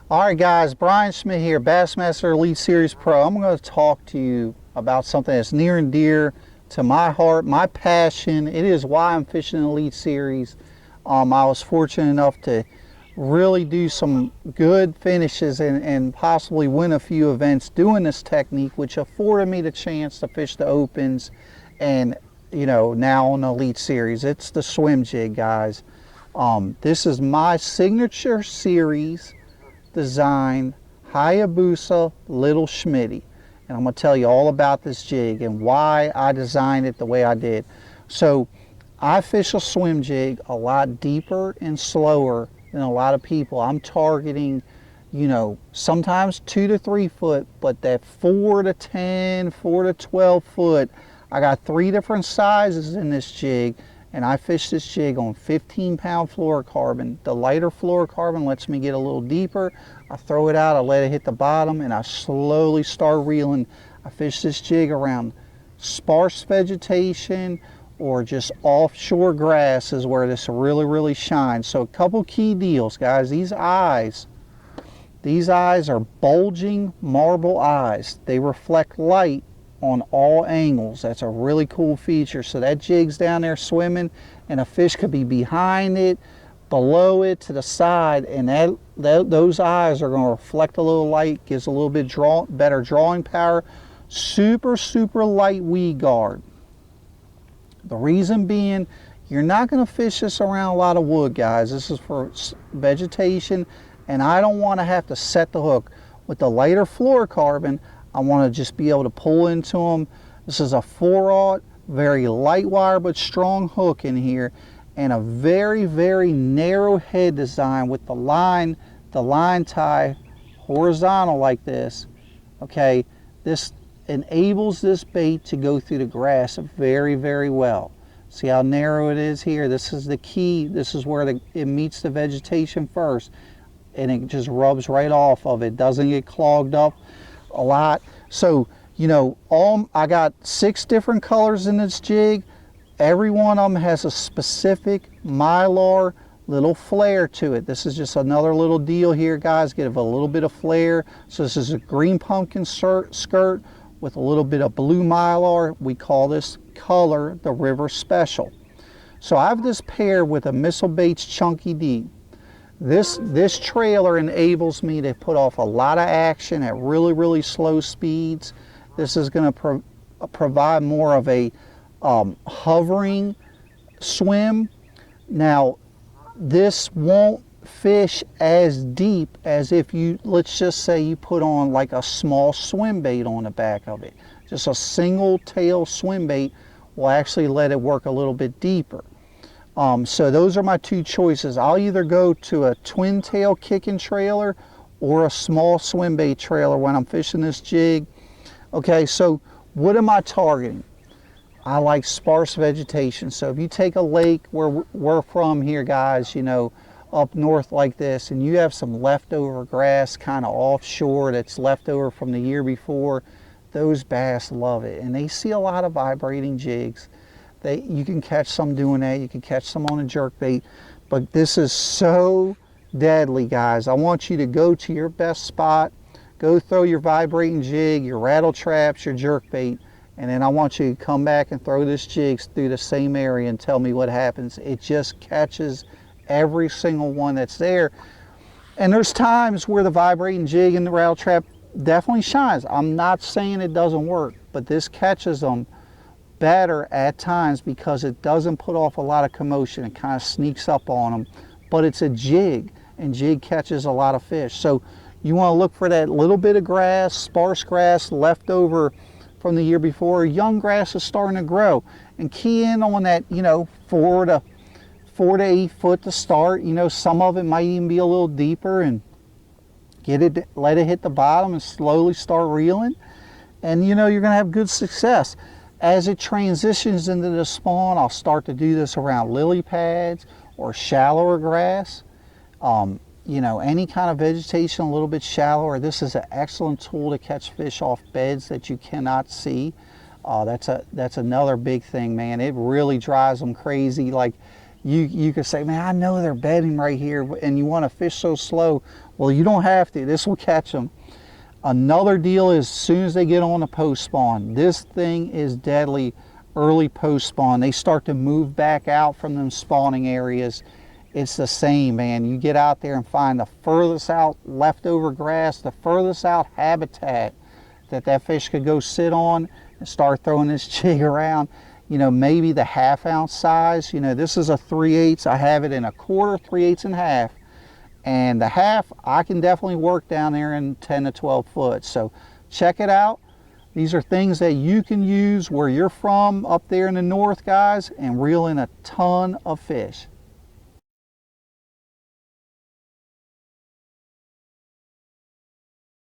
All right, guys, Bryan Schmitt here, Bassmaster Elite Series Pro. I'm going to talk to you about something that's near and dear to my heart, my passion. It is why I'm fishing the Elite Series. I was fortunate enough to really do some good finishes and possibly win a few events doing this technique, which afforded me the chance to fish the Opens and, you know, now on the Elite Series. It's the swim jig, guys. This is my signature series design Hayabusa Little Schmitty, and I'm going to tell you all about this jig and why I designed it the way I did. So I fish a swim jig a lot deeper and slower than a lot of people. I'm targeting, you know, sometimes 2 to 3 foot, but that 4 to 10, 4 to 12 foot. I got 3 different sizes in this jig, and I fish this jig on 15-pound fluorocarbon. The lighter fluorocarbon lets me get a little deeper. I throw it out, I let it hit the bottom, and I slowly start reeling. I fish this jig around sparse vegetation or just offshore grass is where this really shines. So a couple key deals, guys. These eyes are bulging marble eyes. They reflect light on all angles. That's a really cool feature. So that jig's down there swimming and a fish could be behind it, below it, to the side, and those eyes are going to reflect a little light, gives a little bit better drawing power. Super light weed guard. The reason being, you're not going to fish this around a lot of wood, guys. This is for vegetation, and I don't want to have to set the hook. With the lighter fluorocarbon, I want to just be able to pull into them. This is a 4/0, very light wire but strong hook in here, and a very narrow head design with the line tie horizontal like this. Okay, this enables this bait to go through the grass very well. See how narrow it is here? This is the key. This is where it meets the vegetation first, and it just rubs right off of it. Doesn't get clogged up a lot. So, you know, I got 6 different colors in this jig. Every one of them has a specific mylar little flare to it. This is just another little deal here, guys. Give a little bit of flare. So this is a green pumpkin skirt with a little bit of blue mylar. We call this color the River Special. So I have this paired with a Missile Baits Chunky D. This trailer enables me to put off a lot of action at really slow speeds. This is going to provide more of a hovering swim. Now, this won't fish as deep as if you, let's just say you put on like a small swim bait on the back of it. Just a single tail swim bait will actually let it work a little bit deeper. So those are my 2 choices. I'll either go to a twin tail kicking trailer or a small swim bait trailer when I'm fishing this jig. Okay, so what am I targeting? I like sparse vegetation. So if you take a lake where we're from here, guys, you know, up north like this, and you have some leftover grass kind of offshore that's left over from the year before, those bass love it. And they see a lot of vibrating jigs. You can catch some doing that. You can catch some on a jerkbait. But this is so deadly, guys. I want you to go to your best spot. Go throw your vibrating jig, your rattle traps, your jerkbait. And then I want you to come back and throw this jig through the same area and tell me what happens. It just catches every single one that's there. And there's times where the vibrating jig and the rattle trap definitely shines. I'm not saying it doesn't work, but this catches them better at times because it doesn't put off a lot of commotion. It kind of sneaks up on them, but it's a jig, and jig catches a lot of fish. So you want to look for that little bit of grass, sparse grass left over from the year before. Young grass is starting to grow, and key in on that, you know, 4 to 8 foot to start. You know, some of it might even be a little deeper, and let it hit the bottom and slowly start reeling, and you know you're going to have good success. As it transitions into the spawn, I'll start to do this around lily pads or shallower grass. You know, any kind of vegetation a little bit shallower. This is an excellent tool to catch fish off beds that you cannot see. That's another big thing, man. It really drives them crazy. Like you could say, man, I know they're bedding right here, and you want to fish so slow. Well, you don't have to. This will catch them. Another deal is as soon as they get on the post spawn, this thing is deadly early post spawn. They start to move back out from them spawning areas. It's the same, man. You get out there and find the furthest out leftover grass, the furthest out habitat that fish could go sit on and start throwing this jig around. You know, maybe the 1/2 ounce size. You know, this is a 3/8. I have it in a quarter, 3/8 and a half. And the half, I can definitely work down there in 10 to 12 foot. So check it out. These are things that you can use where you're from up there in the north, guys, and reel in a ton of fish.